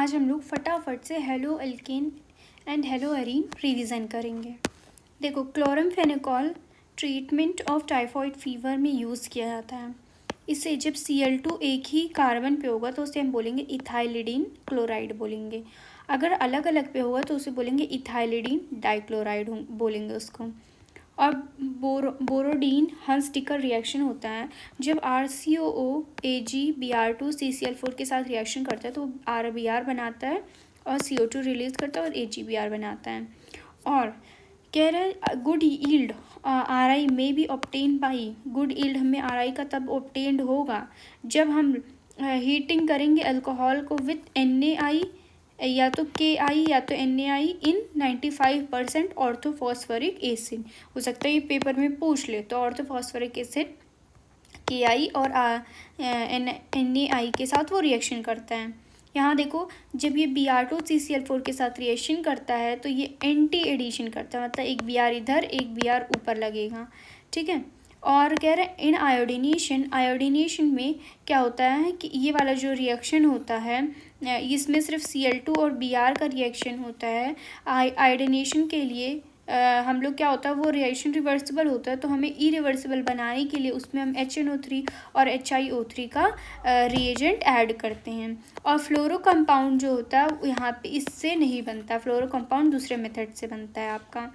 आज हम लोग फटाफट से halo alkane and hello arene revision करेंगे। देखो, chloramphenicol treatment of typhoid fever में यूज़ किया जाता है। इसे जब Cl2 एक ही कार्बन पे होगा तो उसे हम बोलेंगे इथाइलिडीन क्लोराइड बोलेंगे। अगर अलग अलग पे होगा तो उसे बोलेंगे इथाइलिडीन डाइक्लोराइड बोलेंगे उसको। और बोरोडीन हंस-टिकर रिएक्शन होता है। जब RCOO AgBr2 CCl4 के साथ रिएक्शन करता है तो RBr बनाता है और CO2 रिलीज करता है और AgBr बनाता है। और कह रहा है गुड यील्ड RI में B obtain by, good yield हमें RI का तब ऑब्टेन्ड होगा जब हम हीटिंग करेंगे अल्कोहल को विथ NaI या तो KI या तो NaI इन 95% ऑर्थोफॉस्फोरिक एसिड। हो सकता है ये पेपर में पूछ ले, तो ऑर्थोफॉस्फोरिक एसिड KI और NaI के साथ वो रिएक्शन करता है। यहाँ देखो, जब ये Br2 CCl4 के साथ रिएक्शन करता है तो ये एंटी एडिशन करता है, मतलब एक Br इधर एक Br ऊपर लगेगा, ठीक है। और कह रहे हैं इन आयोडीनेशन में क्या होता है कि ये वाला जो रिएक्शन होता है इसमें सिर्फ Cl2 और Br का रिएक्शन होता है। आयोडीनेशन के लिए हम लोग क्या होता है, वो रिएक्शन रिवर्सिबल होता है, तो हमें इरिवर्सिबल बनाने के लिए उसमें हम HNO3 और HiO3 का रिएजेंट ऐड करते हैं। और फ्लोरो कंपाउंड जो होता है यहाँ पे इससे नहीं बनता, फ्लोरो कंपाउंड दूसरे मेथड से बनता है आपका,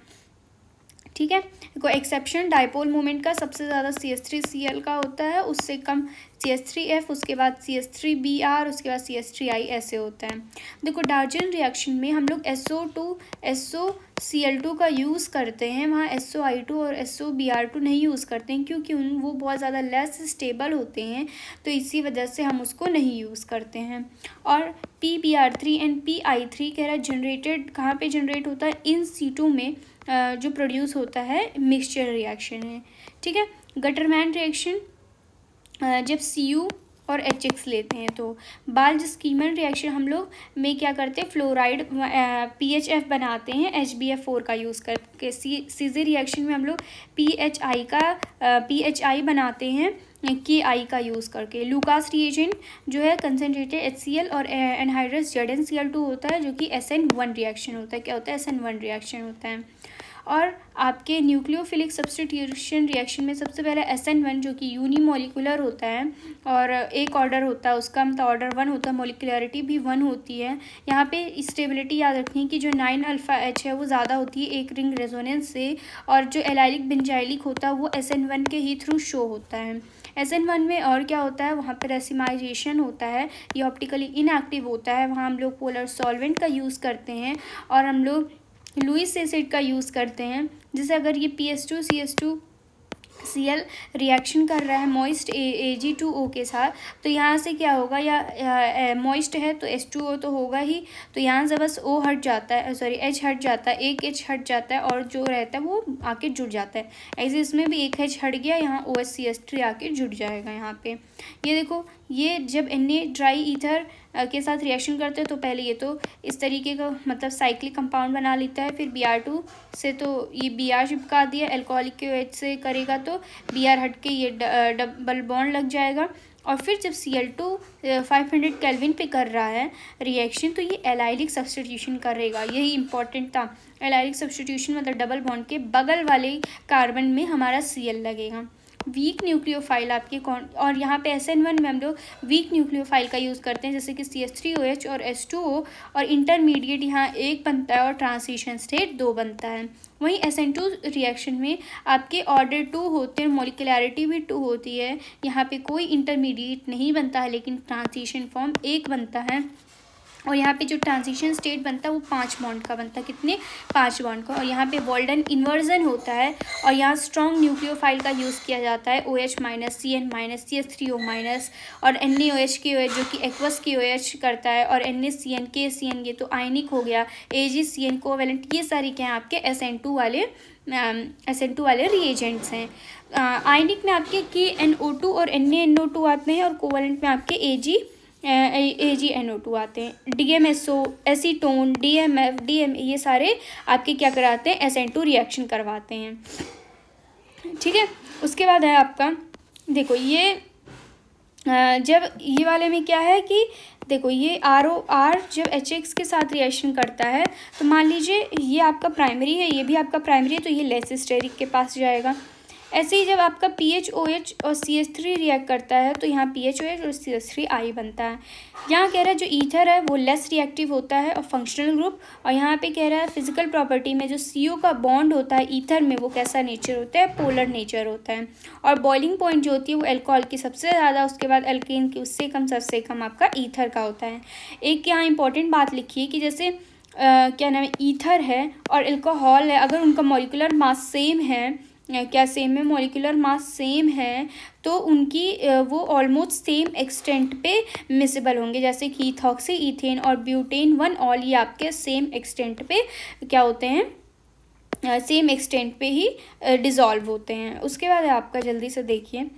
ठीक है। देखो, एक्सेप्शन डाइपोल मोमेंट का सबसे ज़्यादा CH3Cl का होता है, उससे कम CH3F, उसके बाद CH3Br, उसके बाद CH3I ऐसे होता है। देखो, डार्जन रिएक्शन में हम लोग SO2 का यूज़ करते हैं, वहाँ SOI2 और SOBr2 नहीं यूज़ करते हैं क्योंकि वो बहुत ज़्यादा लेस स्टेबल होते हैं, तो इसी वजह से हम उसको नहीं यूज़ करते हैं। और PBr3 एंड PI3 कह रहा है जनरेटेड कहाँ पे जनरेट होता है, इन situ में जो प्रोड्यूस होता है मिक्सचर रिएक्शन है, ठीक है। गटरमैन रिएक्शन जब Cu और HX लेते हैं तो बाल्ज-स्कीमन रिएक्शन हम लोग में क्या करते हैं, फ्लोराइड PHF बनाते हैं HBF4 का यूज़ करके। सीजे रिएक्शन में हम लोग PHI बनाते हैं KI का यूज़ करके। लूकास रिएजेंट जो है कंसनट्रेटेड HCl और एनहाइड्रस ZnCl2 होता है जो कि SN1 रिएक्शन होता है। क्या होता है, SN1 रिएक्शन होता है। और आपके न्यूक्लियोफिलिक सब्स्टिट्यूशन रिएक्शन में सबसे पहले SN1 जो कि यूनिमोलिकुलर होता है और एक ऑर्डर होता है उसका, मतलब ऑर्डर 1 होता है, मोलिकुलरिटी भी 1 होती है। यहाँ पे स्टेबिलिटी याद रखनी कि जो 9 अल्फा H है वो ज़्यादा होती है एक रिंग रेजोनेंस से, और जो एलाइलिक बेंजाइलिक होता है वो SN1 के ही थ्रू शो होता है। SN1 में और क्या होता है, वहाँ पर रेसिमाइजेशन होता है, ये ऑप्टिकली इनएक्टिव होता है, वहाँ हम लोग पोलर सॉल्वेंट का यूज़ करते हैं और हम लोग लुईस एसिड का यूज़ करते हैं। जैसे अगर ये PS2CH2Cl रिएक्शन कर रहा है मॉइस्ट Ag2O के साथ, तो यहाँ से क्या होगा, या मॉइस्ट है तो H2O तो होगा ही, तो यहाँ से बस O हट जाता है, सॉरी H हट जाता है, एक H हट जाता है और जो रहता है वो आके जुड़ जाता है। ऐसे इसमें भी एक H हट गया, यहाँ OHCH3 आके जुड़ जाएगा यहाँ पे। ये देखो, ये जब Na ड्राई ईथर के साथ रिएक्शन करते हैं तो पहले ये तो इस तरीके का मतलब साइक्लिक कंपाउंड बना लेता है, फिर Br2 से तो ये Br चिपका दिया, अल्कोहलिक के OH से करेगा तो Br हट के ये डबल बॉन्ड लग जाएगा। और फिर जब Cl2 500 केल्विन पे कर रहा है रिएक्शन तो ये एलाइलिक सब्स्टिट्यूशन करेगा, यही इंपॉर्टेंट था। एलाइलिक सब्स्टिट्यूशन मतलब डबल बॉन्ड के बगल वाले कार्बन में हमारा Cl लगेगा। वीक न्यूक्लियोफाइल आपके कौन, और यहाँ पे SN1 में हम लोग वीक न्यूक्लियोफाइल का यूज़ करते हैं जैसे कि CH3OH और H2O, और इंटरमीडिएट यहाँ 1 बनता है और ट्रांजिशन स्टेट 2 बनता है। वहीं SN2 रिएक्शन में आपके ऑर्डर 2 होते हैं, मोलिकुलरिटी भी 2 होती है, यहाँ पे कोई इंटरमीडिएट नहीं बनता है लेकिन ट्रांजिशन फॉर्म 1 बनता है। और यहाँ पे जो ट्रांजिशन स्टेट बनता है वो 5 बॉन्ड का बनता है, कितने, 5 बॉन्ड का। और यहाँ पे वॉल्डन इन्वर्जन होता है और यहाँ स्ट्रॉन्ग न्यूक्लियोफाइल का यूज़ किया जाता है OH minus CN minus CH3O minus, और NaOH के OH जो कि एक्वस के OH करता है, और NaCN KCN ये तो आयनिक हो गया, AgCN कोवेलेंट, ये सारी क्या हैं आपके SN2 वाले रिएजेंट्स हैं। आयनिक में आपके KNO2 और NaNO2 आते हैं और कोवेलेंट में आपके AgNO2 आते हैं। DMSO, एसीटोन, DMF, DMA ये सारे आपके क्या कराते हैं, SN2 रिएक्शन करवाते हैं, ठीक है। उसके बाद है आपका, देखो ये जब ये वाले में क्या है कि देखो ये आर जब HX के साथ रिएक्शन करता है तो मान लीजिए ये आपका प्राइमरी है, ये भी आपका प्राइमरी है, तो ये लेस स्टेरिक के पास जाएगा। ऐसे ही जब आपका PHOH और CH3 रिएक्ट करता है तो यहाँ PHOH और CH3I बनता है। यहाँ कह रहा है जो ईथर है वो लेस रिएक्टिव होता है और फंक्शनल ग्रुप, और यहाँ पे कह रहा है फिजिकल प्रॉपर्टी में जो CO का बॉन्ड होता है ईथर में वो कैसा नेचर होता है, पोलर नेचर होता है। और बॉइलिंग पॉइंट जो होती है वो अल्कोहल की सबसे ज़्यादा, उसके बाद अल्केन की उससे कम, सबसे कम आपका ईथर का होता है। एक यहाँ इंपॉर्टेंट बात लिखी है कि जैसे क्या नाम है, ईथर है और अल्कोहल है, अगर उनका मॉलिक्यूलर मास सेम है, क्या सेम है, मॉलिक्यूलर मास सेम है, तो उनकी वो ऑलमोस्ट सेम एक्सटेंट पे मिसिबल होंगे। जैसे कि इथॉक्सी इथेन और ब्यूटेन 1 ऑल ये आपके सेम एक्सटेंट पे क्या होते हैं, सेम एक्सटेंट पे ही डिज़ोल्व होते हैं। उसके बाद आपका जल्दी से देखिए,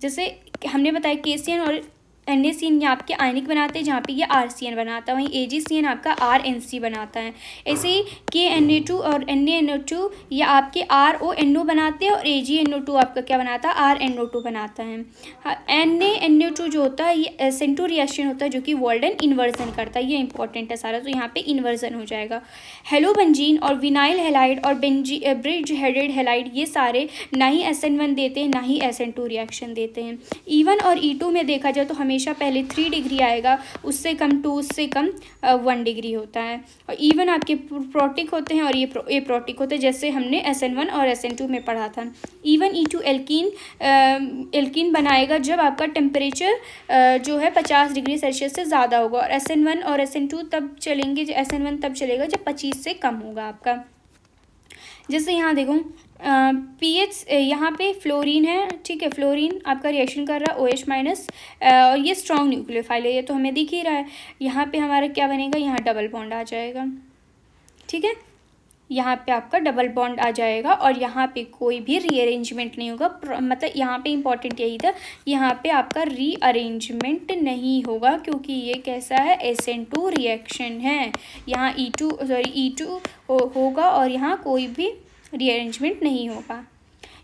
जैसे हमने बताया KCN और NaCN ये आपके आयनिक बनाते हैं, जहाँ पे ये RCN बनाता है, वहीं AgCN आपका RNC बनाता है। ऐसे ही KNA2 और NaNO2 ये आपके RONO बनाते हैं और AgNO2 आपका क्या बनाता है, RNO2 बनाता है। NaNO2 जो होता है ये SN2 रिएक्शन होता है जो कि वॉल्डन इन्वर्जन करता है, ये इंपॉर्टेंट है सारा, तो यहाँ पे इन्वर्जन हो जाएगा। हेलोबेंजीन और विनाइल हेलाइड और ब्रिज हेडेड हेलाइड ये सारे ना ही SN1 देते हैं ना ही SN2 रिएक्शन देते हैं। E1 और E2 में देखा जाए तो हमेशा पहले 3 डिग्री आएगा, उससे कम 2, उससे कम 1 डिग्री होता है। और E1 आपके प्रोटिक होते हैं और ये एप्रोटिक होते हैं, जैसे हमने SN1 और SN2 में पढ़ा था। E1 E2 एल्कीन बनाएगा जब आपका टेम्परेचर जो है 50 डिग्री सेल्सियस से ज़्यादा होगा, और SN1 और SN2 तब चलेंगे, SN1 तब चलेगा जब 25 से कम होगा आपका। जैसे यहाँ देखो पीएच, यहाँ पे फ्लोरीन है, ठीक है, फ्लोरीन आपका रिएक्शन कर रहा है OH माइनस, और ये स्ट्रॉन्ग न्यूक्लियोफाइल है, ये तो हमें दिख ही रहा है। यहाँ पे हमारा क्या बनेगा, यहाँ डबल बॉन्ड आ जाएगा, ठीक है, यहाँ पे आपका डबल बॉन्ड आ जाएगा और यहाँ पे कोई भी रीअरेंजमेंट नहीं होगा। मतलब यहाँ पे इंपॉर्टेंट यही था, यहाँ पे आपका रीअरेंजमेंट नहीं होगा क्योंकि ये कैसा है, SN2 रिएक्शन है। यहाँ E2 होगा और यहाँ कोई भी रीअरेंजमेंट नहीं होगा।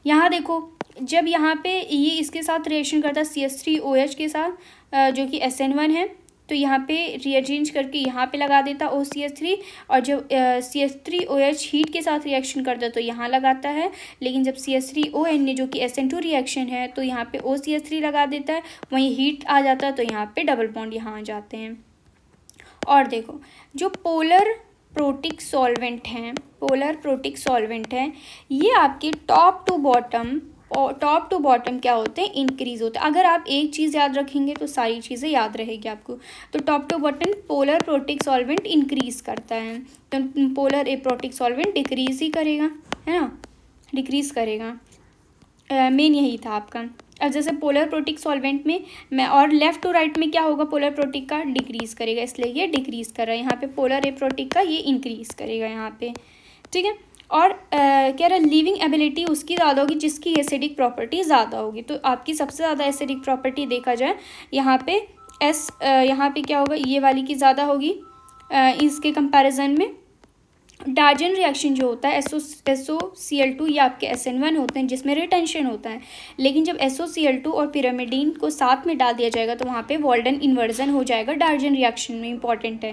यहाँ देखो जब यहाँ पे ये इसके साथ रिएक्शन करता है CH3OH के साथ जो कि SN1 है, तो यहाँ पे रीअरेंज करके यहाँ पे लगा देता OCH3, और जब CH3OH हीट के साथ रिएक्शन करता है तो यहाँ लगाता है, लेकिन जब CH3ONA जो कि SN2 रिएक्शन है तो यहाँ पे OCH3 लगा देता है, वहीं हीट आ जाता है तो यहाँ पे डबल बॉन्ड यहाँ आ जाते हैं। और देखो जो पोलर प्रोटिक सॉल्वेंट हैं, ये आपके टॉप टू बॉटम क्या होते हैं, इंक्रीज होते हैं। अगर आप एक चीज़ याद रखेंगे तो सारी चीज़ें याद रहेगी आपको। तो top to bottom polar protic solvent increase करता है, तो पोलर एप्रोटिक सॉल्वेंट डिक्रीज ही करेगा, है ना, डिक्रीज करेगा। मेन यही था आपका। अब जैसे पोलर प्रोटिक सॉल्वेंट में और लेफ़्ट टू राइट में क्या होगा, पोलर प्रोटिक का डिक्रीज़ करेगा, इसलिए ये डिक्रीज़ कर रहा है। यहाँ पे पोलर एप्रोटिक का ये इंक्रीज़ करेगा यहाँ पे, ठीक है। और कह रहा है लिविंग एबिलिटी उसकी ज़्यादा होगी जिसकी एसिडिक प्रॉपर्टी ज़्यादा होगी। तो आपकी सबसे ज़्यादा एसिडिक प्रॉपर्टी देखा जाए यहाँ पे यहाँ पे क्या होगा, ये वाली की ज़्यादा होगी इसके कंपैरिजन में। डार्जन रिएक्शन जो होता है SOCl2 ये आपके SN1 होते हैं जिसमें रिटेंशन होता है, लेकिन जब SOCl2 और पिरामिडीन को साथ में डाल दिया जाएगा तो वहाँ पे वॉल्डन इन्वर्जन हो जाएगा डार्जन रिएक्शन में, इंपॉर्टेंट है।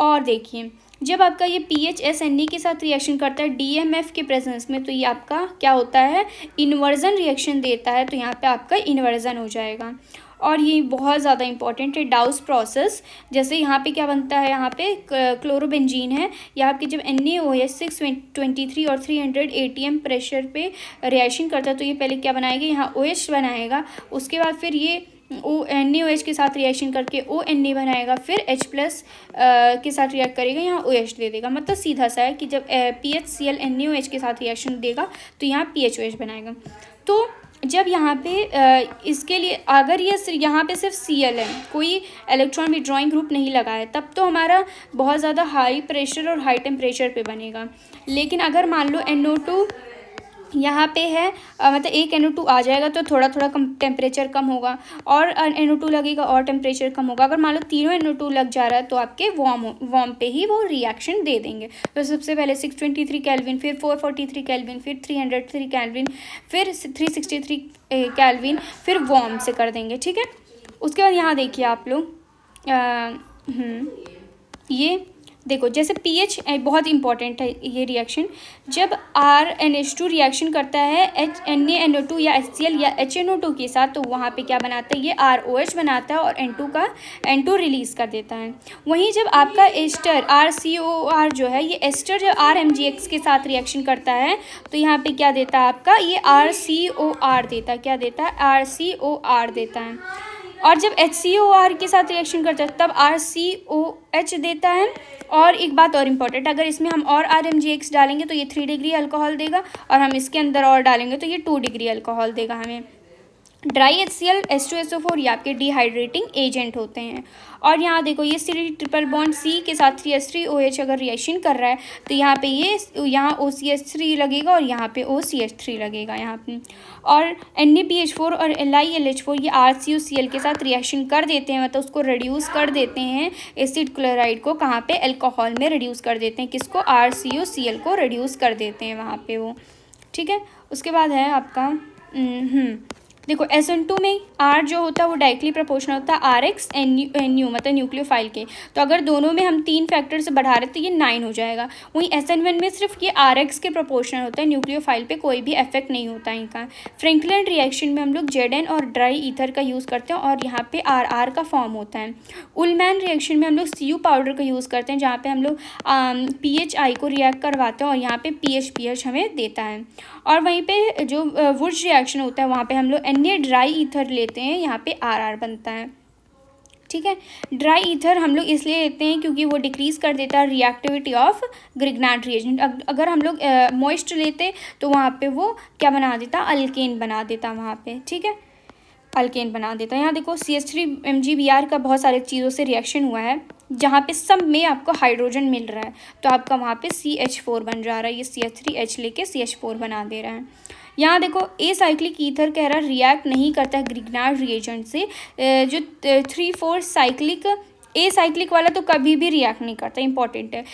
और देखिए जब आपका ये PHSNE के साथ रिएक्शन करता है DMF के प्रेजेंस में, तो ये आपका क्या होता है, इन्वर्जन रिएक्शन देता है, तो यहाँ पे आपका इन्वर्जन हो जाएगा। और ये बहुत ज़्यादा इंपॉर्टेंट है डाउस प्रोसेस। जैसे यहाँ पे क्या बनता है, यहाँ पे क्लोरोबेंजीन है, यहाँ आपके जब NaOH 623 और 300 ATM प्रेशर पे रिएक्शन करता है तो ये पहले क्या बनाएगा, यहाँ OH बनाएगा, उसके बाद फिर ये NaOH के साथ रिएक्शन करके ONA बनाएगा, फिर H+ के साथ रिएक्ट करेगा, यहाँ OH दे देगा। मतलब सीधा सा है कि जब PHCl NaOH के साथ रिएक्शन देगा तो यहाँ PHOH बनाएगा। तो जब यहाँ पे इसके लिए अगर ये यहाँ पे सिर्फ Cl है, कोई इलेक्ट्रॉन विड्रॉइंग ग्रुप नहीं लगा है, तब तो हमारा बहुत ज़्यादा हाई प्रेशर और हाई टेम्परेचर पे बनेगा। लेकिन अगर मान लो NO2 यहाँ पे है, मतलब एक NO2 आ जाएगा तो थोड़ा थोड़ा कम टेम्परेचर कम होगा, और NO2 लगेगा और टेम्परेचर कम होगा। अगर मान लो तीनों NO2 लग जा रहा है तो आपके वार्म पे ही वो रिएक्शन दे देंगे। तो सबसे पहले 623 केल्विन, फिर 443 केल्विन, फिर 303 केल्विन, फिर 363 केल्विन, फिर वार्म से कर देंगे, ठीक है। उसके बाद यहाँ देखिए आप लोग ये देखो, जैसे पीएच बहुत इंपॉर्टेंट है ये रिएक्शन। जब RNH2 रिएक्शन करता है NaNO2 या HCl या HNO2 के साथ, तो वहाँ पे क्या बनाता है, ये ROH बनाता है और N2 रिलीज कर देता है। वहीं जब आपका एस्टर RCOR जो है, ये एस्टर जब RMGX के साथ रिएक्शन करता है तो यहाँ पे क्या देता है आपका, ये RCOR देता है। क्या देता है, RCOR देता है। और जब HCOR के साथ रिएक्शन करता है तब RCOH देता है। और एक बात और इम्पॉर्टेंट, अगर इसमें हम और RMGX डालेंगे तो ये 3 डिग्री अल्कोहल देगा, और हम इसके अंदर और डालेंगे तो ये 2 डिग्री अल्कोहल देगा हमें। ड्राई HCl H2SO4 ये आपके डिहाइड्रेटिंग एजेंट होते हैं। और यहाँ देखो, ये C ट्रिपल बॉन्ड C के साथ 3H3OH अगर रिएक्शन कर रहा है तो यहाँ पे यहाँ OCH3 लगेगा और यहाँ पे OCH3 लगेगा यहाँ पे। और NaPH4 और LiLH4 ये RCOCl के साथ रिएक्शन कर देते हैं, मतलब उसको रिड्यूस कर देते हैं, एसिड क्लोराइड को कहाँ पे, अल्कोहल में रिड्यूस कर देते हैं। किसको, RCOCl को रिड्यूस कर देते हैं वहाँ पे वो। ठीक है, उसके बाद है आपका देखो, SN2 में R जो होता है वो डायरेक्टली प्रोपोर्शनल होता है RX NU मतलब न्यूक्लियोफाइल के। तो अगर दोनों में हम 3 फैक्टर से बढ़ा रहे तो ये 9 हो जाएगा। वहीं SN1 में सिर्फ ये RX के प्रोपोर्शनल होता है, न्यूक्लियोफाइल पे कोई भी इफेक्ट नहीं होता है इनका। फ्रैंकलिन रिएक्शन में हम लोग ZN और ड्राई ईथर का यूज़ करते हैं और यहाँ पे RR का फॉर्म होता है। उलमैन रिएक्शन में हम लोग CU पाउडर का यूज़ करते हैं, जहाँ पे हम लोग PHI को रिएक्ट करवाते हैं और यहाँ पे PH हमें देता है। और वहीं पे जो वुड्स रिएक्शन होता है वहाँ पे हम लोग Na ड्राई ईथर लेते हैं, यहाँ पे RR बनता है। ठीक है, ड्राई ईथर हम लोग इसलिए लेते हैं क्योंकि वो डिक्रीज़ कर देता है रिएक्टिविटी ऑफ ग्रिग्नार्ड रिएजेंट। अगर हम लोग मॉइस्ट लेते तो वहाँ पे वो क्या बना देता, अल्केन बना देता वहाँ पे। ठीक है, अल्केन बना देता है। यहाँ देखो, CH3MgBr का बहुत सारे चीज़ों से रिएक्शन हुआ है, जहाँ पे सब में आपको हाइड्रोजन मिल रहा है, तो आपका वहाँ पे CH4 बन जा रहा है। ये CH3H लेके CH4 बना दे रहा है। यहाँ देखो, एसाइक्लिक ईथर कह रहा रिएक्ट नहीं करता है ग्रिग्नार्ड रिएजेंट से। जो 3,4 साइक्लिक साइक्लिक वाला तो कभी भी रिएक्ट नहीं करता, इंपॉर्टेंट है।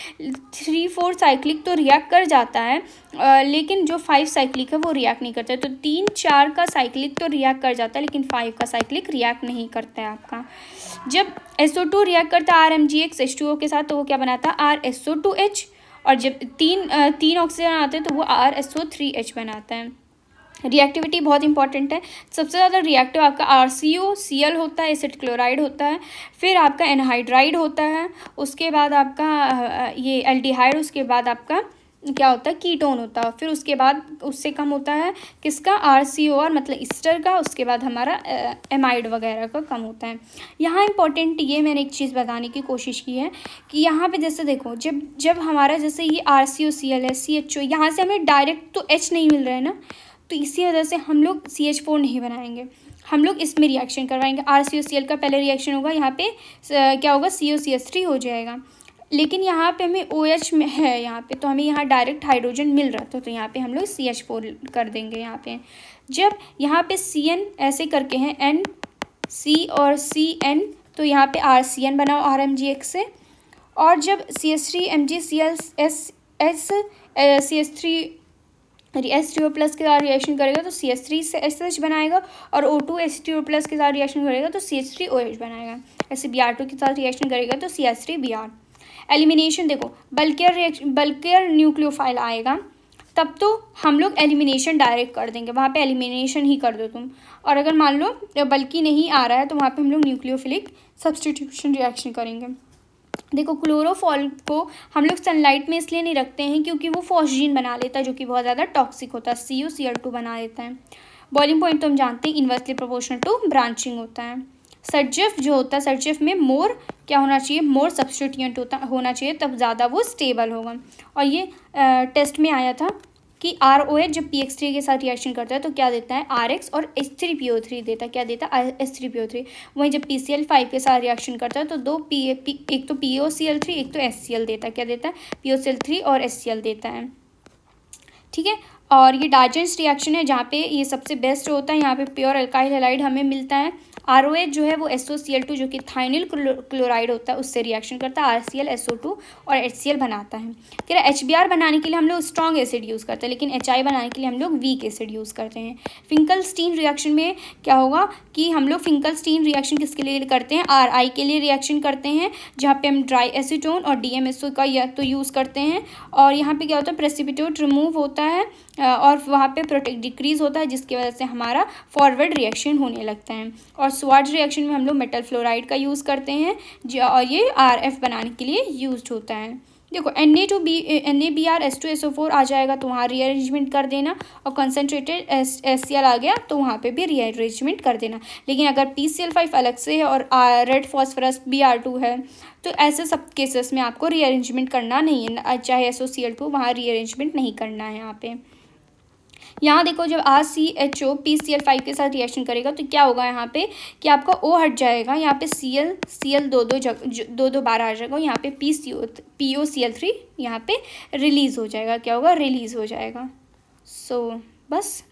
3,4 साइक्लिक तो रिएक्ट कर जाता है, लेकिन जो 5 साइक्लिक है वो रिएक्ट नहीं करता है। तो 3-4 का साइक्लिक तो रिएक्ट कर जाता है, लेकिन 5 का साइक्लिक रिएक्ट नहीं करता है आपका। जब SO2 रिएक्ट करता है RMGX H2O के साथ तो वो क्या बनाता है, RSO2H। और जब तीन ऑक्सीजन आते हैं तो वो RSO3H बनाता है। रिएक्टिविटी बहुत इंपॉर्टेंट है। सबसे ज़्यादा रिएक्टिव आपका RCOCl होता है, एसिड क्लोराइड होता है, फिर आपका एनहाइड्राइड होता है, उसके बाद आपका ये एल्डिहाइड, उसके बाद आपका क्या होता है, कीटोन होता है, फिर उसके बाद उससे कम होता है किसका, RCOR मतलब ईस्टर का, उसके बाद हमारा एमाइड वगैरह का कम होता है। यहाँ इंपॉर्टेंट ये मैंने एक चीज़ बताने की कोशिश की है कि यहाँ पे जैसे देखो, जब हमारा जैसे ये RCOCl है, CHO, यहाँ से हमें डायरेक्ट तो H नहीं मिल रहा है ना, तो इसी वजह से हम लोग CH4 नहीं बनाएंगे, हम लोग इसमें रिएक्शन करवाएंगे। RCOCl का पहले रिएक्शन होगा, यहाँ पे क्या होगा, COCH3 हो जाएगा। लेकिन यहाँ पे हमें OH में है यहाँ पे, तो हमें यहाँ डायरेक्ट हाइड्रोजन मिल रहा था, तो यहाँ पे हम लोग CH4 कर देंगे यहाँ पे। जब यहाँ पे CN ऐसे करके हैं N C और CN, तो यहाँ पे RCN बनाओ RMGX से। और जब CH3MgCl CH3 H2O+ के साथ रिएक्शन करेगा तो CH3 से SH बनाएगा, और O2 H2O+ के साथ रिएक्शन करेगा तो CH3OH बनाएगा। ऐसे Br2 के साथ रिएक्शन करेगा तो CH3Br। एलिमिनेशन देखो, बल्कियर न्यूक्लियोफाइल आएगा तब तो हम लोग एलिमिनेशन डायरेक्ट कर देंगे, वहाँ पे एलिमिनेशन ही कर दो तुम। और अगर मान लो बल्कि नहीं आ रहा है तो वहाँ पे हम लोग न्यूक्लियोफिलिक सब्स्टिट्यूशन रिएक्शन करेंगे। देखो, क्लोरोफॉल को हम लोग सनलाइट में इसलिए नहीं रखते हैं क्योंकि वो फॉस्जीन बना लेता है, जो कि बहुत ज़्यादा टॉक्सिक होता है, CuCl2 बना देता है। बॉइलिंग पॉइंट तो हम जानते हैं इन्वर्सली प्रोपोर्शनल टू ब्रांचिंग होता है। सर्जिफ जो होता है, सर्जिफ में मोर क्या होना चाहिए, मोर सब्स्टिट्यूएंट होना चाहिए, तब ज़्यादा वो स्टेबल होगा। और ये टेस्ट में आया था कि ROH जब PX3 के साथ रिएक्शन करता है तो क्या देता है, RX और H3PO3 देता है। क्या देता है, H3PO3। वहीं जब PCl5 के साथ रिएक्शन करता है तो एक तो POCl3 एक तो HCl देता है। क्या देता है, POCl3 और HCl देता है। ठीक है, और ये डाइजेस्ट रिएक्शन है जहाँ पे ये सबसे बेस्ट होता है। यहाँ पे प्योर अल्काइल हैलाइड हमें मिलता है ROH जो है वो SOCl2 जो कि थाइनिल क्लोराइड होता है उससे रिएक्शन करता है, RCl SO2 और HCl बनाता है। कह रहा है HBr बनाने के लिए हम लोग स्ट्रॉन्ग एसिड यूज़ करते हैं, लेकिन HI बनाने के लिए हम लोग वीक एसिड यूज़ करते हैं। फिंकलस्टीन रिएक्शन में क्या होगा कि हम लोग फिंकलस्टीन रिएक्शन किसके लिए करते हैं, RI के लिए रिएक्शन करते हैं, जहाँ पे हम ड्राई एसीटोन और DMSO का या तो यूज़ करते हैं, और यहाँ पे क्या होता है प्रेसिपिटेट रिमूव होता है और वहाँ पे प्रोटेक्ट डिक्रीज होता है, जिसकी वजह से हमारा फॉरवर्ड रिएक्शन होने लगता है। और स्वार्ट्ज रिएक्शन में हम लोग मेटल फ्लोराइड का यूज़ करते हैं और ये RF बनाने के लिए यूज होता है। देखो NaBr2SO4 आ जाएगा तो वहाँ रीअरेंजमेंट कर देना, और कंसनट्रेटेड HCl आ गया तो वहाँ पे भी रीअरेंजमेंट कर देना। लेकिन अगर PCl5 अलग से है और रेड फॉस्फरस Br2 है तो ऐसे सब केसेस में आपको रीअरेंजमेंट करना नहीं है, चाहे SOCl2 वहाँ रीअरेंजमेंट नहीं करना है। यहाँ देखो जब RCHO PCl5 के साथ रिएक्शन करेगा तो क्या होगा यहाँ पे कि आपका O हट जाएगा, यहाँ पे Cl दो बार आ जाएगा, यहाँ पे POCl3 यहाँ पे रिलीज़ हो जाएगा, क्या होगा रिलीज़ हो जाएगा। सो बस